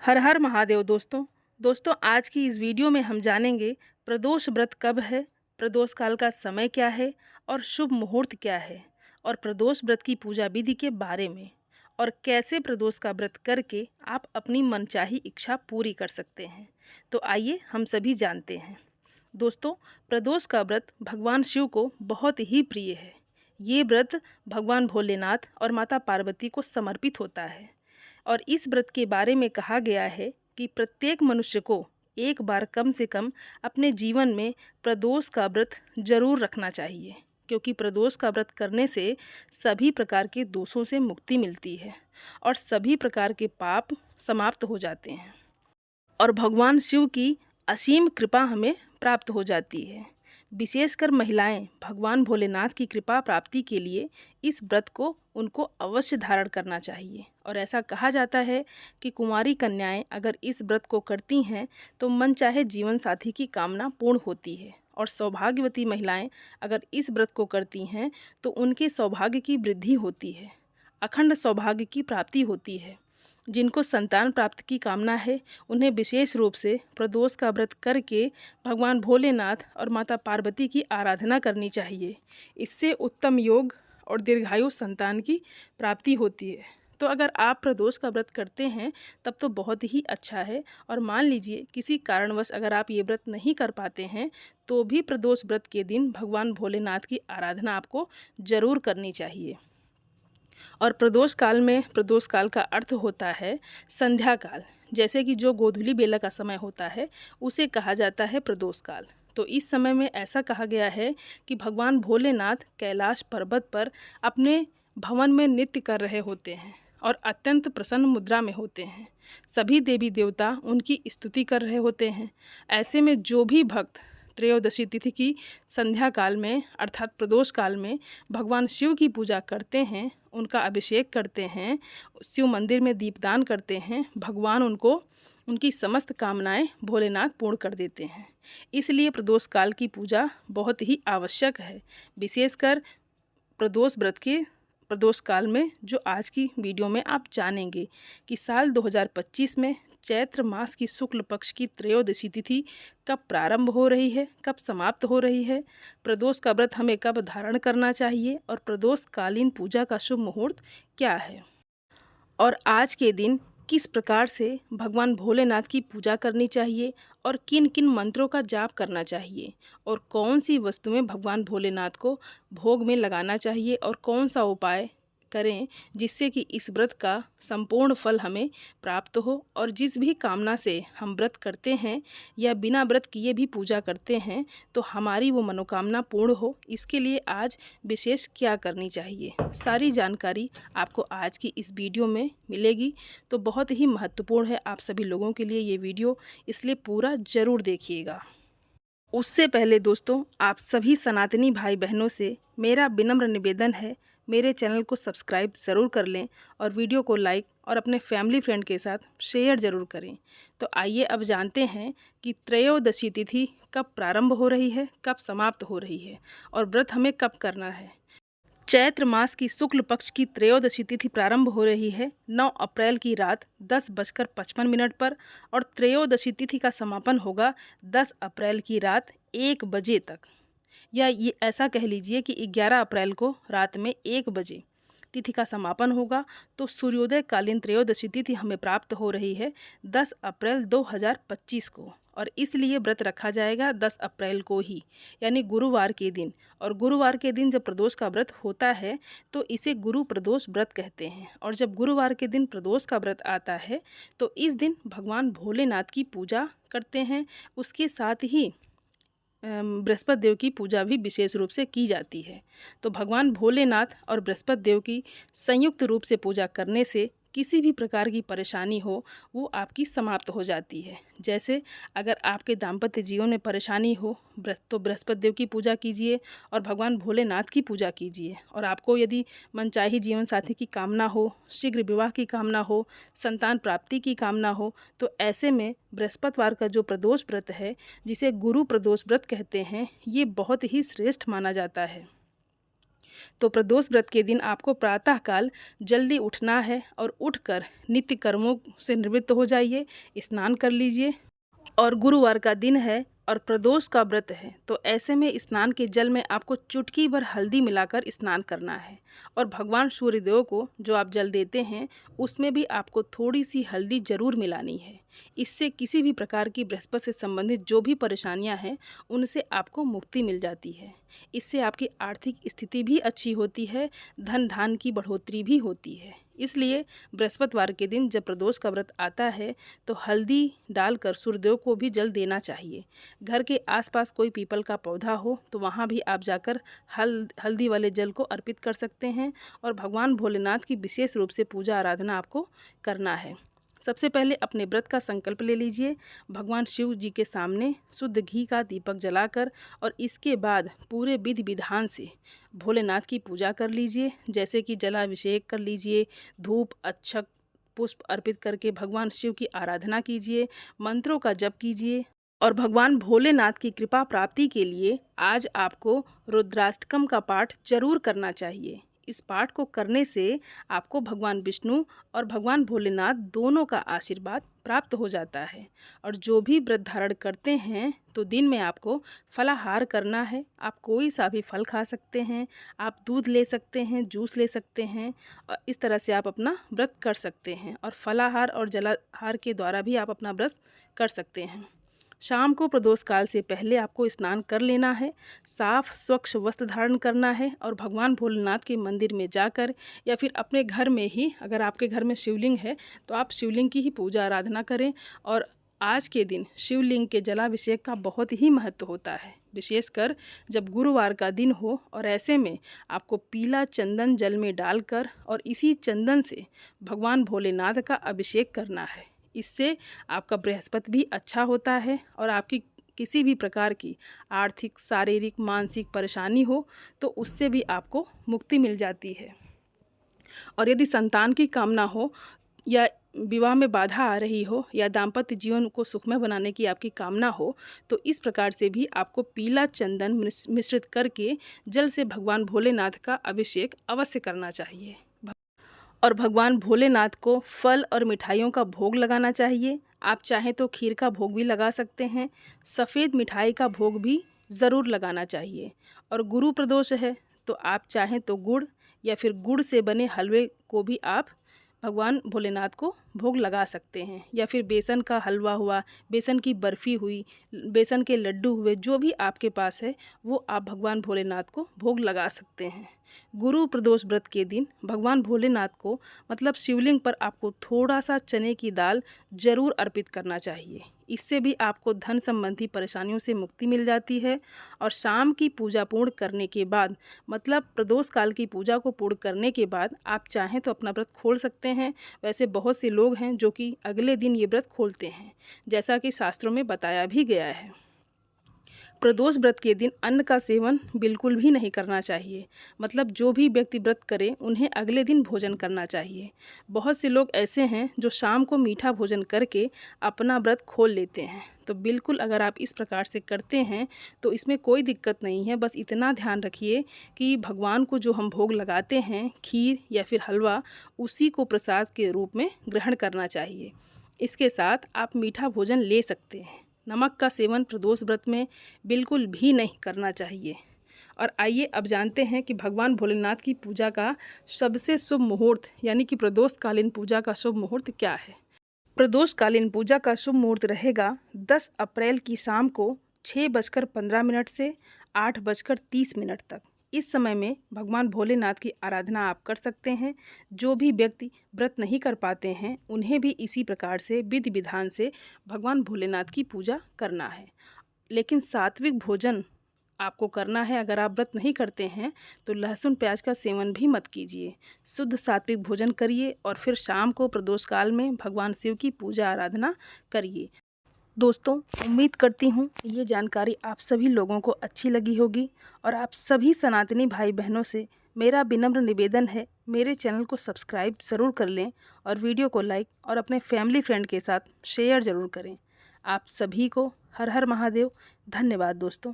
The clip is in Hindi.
हर हर महादेव दोस्तों आज की इस वीडियो में हम जानेंगे प्रदोष व्रत कब है, प्रदोष काल का समय क्या है और शुभ मुहूर्त क्या है, और प्रदोष व्रत की पूजा विधि के बारे में, और कैसे प्रदोष का व्रत करके आप अपनी मनचाही इच्छा पूरी कर सकते हैं। तो आइए हम सभी जानते हैं। दोस्तों, प्रदोष का व्रत भगवान शिव को बहुत ही प्रिय है। ये व्रत भगवान भोलेनाथ और माता पार्वती को समर्पित होता है और इस व्रत के बारे में कहा गया है कि प्रत्येक मनुष्य को एक बार कम से कम अपने जीवन में प्रदोष का व्रत जरूर रखना चाहिए, क्योंकि प्रदोष का व्रत करने से सभी प्रकार के दोषों से मुक्ति मिलती है और सभी प्रकार के पाप समाप्त हो जाते हैं और भगवान शिव की असीम कृपा हमें प्राप्त हो जाती है। विशेषकर महिलाएं भगवान भोलेनाथ की कृपा प्राप्ति के लिए इस व्रत को उनको अवश्य धारण करना चाहिए। और ऐसा कहा जाता है कि कुंवारी कन्याएं अगर इस व्रत को करती हैं तो मन चाहे जीवन साथी की कामना पूर्ण होती है, और सौभाग्यवती महिलाएं अगर इस व्रत को करती हैं तो उनके सौभाग्य की वृद्धि होती है, अखंड सौभाग्य की प्राप्ति होती है। जिनको संतान प्राप्त की कामना है उन्हें विशेष रूप से प्रदोष का व्रत करके भगवान भोलेनाथ और माता पार्वती की आराधना करनी चाहिए। इससे उत्तम योग और दीर्घायु संतान की प्राप्ति होती है। तो अगर आप प्रदोष का व्रत करते हैं तब तो बहुत ही अच्छा है, और मान लीजिए किसी कारणवश अगर आप ये व्रत नहीं कर पाते हैं तो भी प्रदोष व्रत के दिन भगवान भोलेनाथ की आराधना आपको ज़रूर करनी चाहिए। और प्रदोष काल में, प्रदोष काल का अर्थ होता है संध्या काल। जैसे कि जो गोधूली बेला का समय होता है उसे कहा जाता है प्रदोष काल। तो इस समय में ऐसा कहा गया है कि भगवान भोलेनाथ कैलाश पर्वत पर अपने भवन में नृत्य कर रहे होते हैं और अत्यंत प्रसन्न मुद्रा में होते हैं। सभी देवी देवता उनकी स्तुति कर रहे होते हैं। ऐसे में जो भी भक्त त्रयोदशी तिथि की संध्या काल में अर्थात प्रदोष काल में भगवान शिव की पूजा करते हैं, उनका अभिषेक करते हैं, शिव मंदिर में दीपदान करते हैं, भगवान उनको उनकी समस्त कामनाएं भोलेनाथ पूर्ण कर देते हैं। इसलिए प्रदोष काल की पूजा बहुत ही आवश्यक है, विशेषकर प्रदोष व्रत के प्रदोष काल में, जो आज की वीडियो में आप जानेंगे कि साल 2025 में चैत्र मास की शुक्ल पक्ष की त्रयोदशी तिथि कब प्रारंभ हो रही है, कब समाप्त हो रही है, प्रदोष का व्रत हमें कब धारण करना चाहिए और प्रदोष कालीन पूजा का शुभ मुहूर्त क्या है, और आज के दिन किस प्रकार से भगवान भोलेनाथ की पूजा करनी चाहिए और किन किन मंत्रों का जाप करना चाहिए, और कौन सी वस्तुएं भगवान भोलेनाथ को भोग में लगाना चाहिए, और कौन सा उपाय करें जिससे कि इस व्रत का संपूर्ण फल हमें प्राप्त हो, और जिस भी कामना से हम व्रत करते हैं या बिना व्रत किए भी पूजा करते हैं तो हमारी वो मनोकामना पूर्ण हो, इसके लिए आज विशेष क्या करनी चाहिए, सारी जानकारी आपको आज की इस वीडियो में मिलेगी। तो बहुत ही महत्वपूर्ण है आप सभी लोगों के लिए ये वीडियो, इसलिए पूरा ज़रूर देखिएगा। उससे पहले दोस्तों, आप सभी सनातनी भाई बहनों से मेरा विनम्र निवेदन है, मेरे चैनल को सब्सक्राइब ज़रूर कर लें और वीडियो को लाइक और अपने फैमिली फ्रेंड के साथ शेयर ज़रूर करें। तो आइए अब जानते हैं कि त्रयोदशी तिथि कब प्रारंभ हो रही है, कब समाप्त हो रही है, और व्रत हमें कब करना है। चैत्र मास की शुक्ल पक्ष की त्रयोदशी तिथि प्रारंभ हो रही है 9 अप्रैल की रात 10:55 पर, और त्रयोदशी तिथि का समापन होगा 10 अप्रैल की रात 1 बजे तक, या ये ऐसा कह लीजिए कि 11 अप्रैल को रात में 1 बजे तिथि का समापन होगा। तो सूर्योदय कालीन त्रयोदशी तिथि हमें प्राप्त हो रही है 10 अप्रैल 2025 को, और इसलिए व्रत रखा जाएगा 10 अप्रैल को ही, यानी गुरुवार के दिन। और गुरुवार के दिन जब प्रदोष का व्रत होता है तो इसे गुरु प्रदोष व्रत कहते हैं, और जब गुरुवार के दिन प्रदोष का व्रत आता है तो इस दिन भगवान भोलेनाथ की पूजा करते हैं। उसके साथ ही बृहस्पति देव की पूजा भी विशेष रूप से की जाती है। तो भगवान भोलेनाथ और बृहस्पति देव की संयुक्त रूप से पूजा करने से किसी भी प्रकार की परेशानी हो वो आपकी समाप्त हो जाती है। जैसे अगर आपके दाम्पत्य जीवन में परेशानी हो तो बृहस्पति देव की पूजा कीजिए और भगवान भोलेनाथ की पूजा कीजिए। और आपको यदि मनचाही जीवन साथी की कामना हो, शीघ्र विवाह की कामना हो, संतान प्राप्ति की कामना हो, तो ऐसे में बृहस्पतिवार का जो प्रदोष व्रत है, जिसे गुरु प्रदोष व्रत कहते हैं, ये बहुत ही श्रेष्ठ माना जाता है। तो प्रदोष व्रत के दिन आपको प्रातःकाल जल्दी उठना है और उठकर नित्य कर्मों से निवृत्त हो जाइए, स्नान कर लीजिए। और गुरुवार का दिन है और प्रदोष का व्रत है, तो ऐसे में स्नान के जल में आपको चुटकी भर हल्दी मिलाकर स्नान करना है। और भगवान सूर्यदेव को जो आप जल देते हैं उसमें भी आपको थोड़ी सी हल्दी जरूर मिलानी है। इससे किसी भी प्रकार की बृहस्पति से संबंधित जो भी परेशानियां हैं उनसे आपको मुक्ति मिल जाती है। इससे आपकी आर्थिक स्थिति भी अच्छी होती है, धन धान की बढ़ोतरी भी होती है। इसलिए बृहस्पतिवार के दिन जब प्रदोष का व्रत आता है तो हल्दी डालकर सूर्यदेव को भी जल देना चाहिए। घर के आसपास कोई पीपल का पौधा हो तो वहाँ भी आप जाकर हल्दी वाले जल को अर्पित कर सकते हैं। और भगवान भोलेनाथ की विशेष रूप से पूजा आराधना आपको करना है। सबसे पहले अपने व्रत का संकल्प ले लीजिए, भगवान शिव जी के सामने शुद्ध घी का दीपक जलाकर, और इसके बाद पूरे विधि विधान से भोलेनाथ की पूजा कर लीजिए। जैसे कि जलाभिषेक कर लीजिए, धूप अक्षत पुष्प अर्पित करके भगवान शिव की आराधना कीजिए, मंत्रों का जप कीजिए। और भगवान भोलेनाथ की कृपा प्राप्ति के लिए आज आपको रुद्राष्टकम का पाठ जरूर करना चाहिए। इस पाठ को करने से आपको भगवान विष्णु और भगवान भोलेनाथ दोनों का आशीर्वाद प्राप्त हो जाता है। और जो भी व्रत धारण करते हैं तो दिन में आपको फलाहार करना है। आप कोई सा भी फल खा सकते हैं, आप दूध ले सकते हैं, जूस ले सकते हैं, और इस तरह से आप अपना व्रत कर सकते हैं। और फलाहार और जलाहार के द्वारा भी आप अपना व्रत कर सकते हैं। शाम को प्रदोष काल से पहले आपको स्नान कर लेना है, साफ स्वच्छ वस्त्र धारण करना है और भगवान भोलेनाथ के मंदिर में जाकर या फिर अपने घर में ही, अगर आपके घर में शिवलिंग है तो आप शिवलिंग की ही पूजा आराधना करें। और आज के दिन शिवलिंग के जलाभिषेक का बहुत ही महत्व होता है, विशेषकर जब गुरुवार का दिन हो। और ऐसे में आपको पीला चंदन जल में डालकर और इसी चंदन से भगवान भोलेनाथ का अभिषेक करना है। इससे आपका बृहस्पति भी अच्छा होता है और आपकी किसी भी प्रकार की आर्थिक, शारीरिक, मानसिक परेशानी हो तो उससे भी आपको मुक्ति मिल जाती है। और यदि संतान की कामना हो या विवाह में बाधा आ रही हो या दाम्पत्य जीवन को सुखमय बनाने की आपकी कामना हो तो इस प्रकार से भी आपको पीला चंदन मिश्रित करके जल से भगवान भोलेनाथ का अभिषेक अवश्य करना चाहिए। और भगवान भोलेनाथ को फल और मिठाइयों का भोग लगाना चाहिए। आप चाहें तो खीर का भोग भी लगा सकते हैं, सफ़ेद मिठाई का भोग भी ज़रूर लगाना चाहिए। और गुरु प्रदोष है तो आप चाहें तो गुड़ या फिर गुड़ से बने हलवे को भी आप भगवान भोलेनाथ को भोग लगा सकते हैं। या फिर बेसन का हलवा हुआ, बेसन की बर्फ़ी हुई, बेसन के लड्डू हुए, जो भी आपके पास है वो आप भगवान भोलेनाथ को भोग लगा सकते हैं। गुरु प्रदोष व्रत के दिन भगवान भोलेनाथ को मतलब शिवलिंग पर आपको थोड़ा सा चने की दाल जरूर अर्पित करना चाहिए। इससे भी आपको धन संबंधी परेशानियों से मुक्ति मिल जाती है। और शाम की पूजा पूर्ण करने के बाद मतलब प्रदोष काल की पूजा को पूर्ण करने के बाद आप चाहें तो अपना व्रत खोल सकते हैं। वैसे बहुत से लोग हैं जो कि अगले दिन ये व्रत खोलते हैं, जैसा कि शास्त्रों में बताया भी गया है। प्रदोष व्रत के दिन अन्न का सेवन बिल्कुल भी नहीं करना चाहिए। मतलब जो भी व्यक्ति व्रत करे उन्हें अगले दिन भोजन करना चाहिए। बहुत से लोग ऐसे हैं जो शाम को मीठा भोजन करके अपना व्रत खोल लेते हैं। तो बिल्कुल अगर आप इस प्रकार से करते हैं तो इसमें कोई दिक्कत नहीं है। बस इतना ध्यान रखिए कि भगवान को जो हम भोग लगाते हैं, खीर या फिर हलवा, उसी को प्रसाद के रूप में ग्रहण करना चाहिए। इसके साथ आप मीठा भोजन ले सकते हैं। नमक का सेवन प्रदोष व्रत में बिल्कुल भी नहीं करना चाहिए। और आइए अब जानते हैं कि भगवान भोलेनाथ की पूजा का सबसे शुभ मुहूर्त यानी कि प्रदोषकालीन पूजा का शुभ मुहूर्त क्या है। प्रदोषकालीन पूजा का शुभ मुहूर्त रहेगा 10 अप्रैल की शाम को 6:15 से 8:30 तक। इस समय में भगवान भोलेनाथ की आराधना आप कर सकते हैं। जो भी व्यक्ति व्रत नहीं कर पाते हैं उन्हें भी इसी प्रकार से विधि विधान से भगवान भोलेनाथ की पूजा करना है। लेकिन सात्विक भोजन आपको करना है। अगर आप व्रत नहीं करते हैं तो लहसुन प्याज का सेवन भी मत कीजिए। शुद्ध सात्विक भोजन करिए और फिर शाम को प्रदोष काल में भगवान शिव की पूजा आराधना करिए। दोस्तों, उम्मीद करती हूँ ये जानकारी आप सभी लोगों को अच्छी लगी होगी। और आप सभी सनातनी भाई बहनों से मेरा विनम्र निवेदन है, मेरे चैनल को सब्सक्राइब ज़रूर कर लें और वीडियो को लाइक और अपने फैमिली फ्रेंड के साथ शेयर ज़रूर करें। आप सभी को हर हर महादेव। धन्यवाद दोस्तों।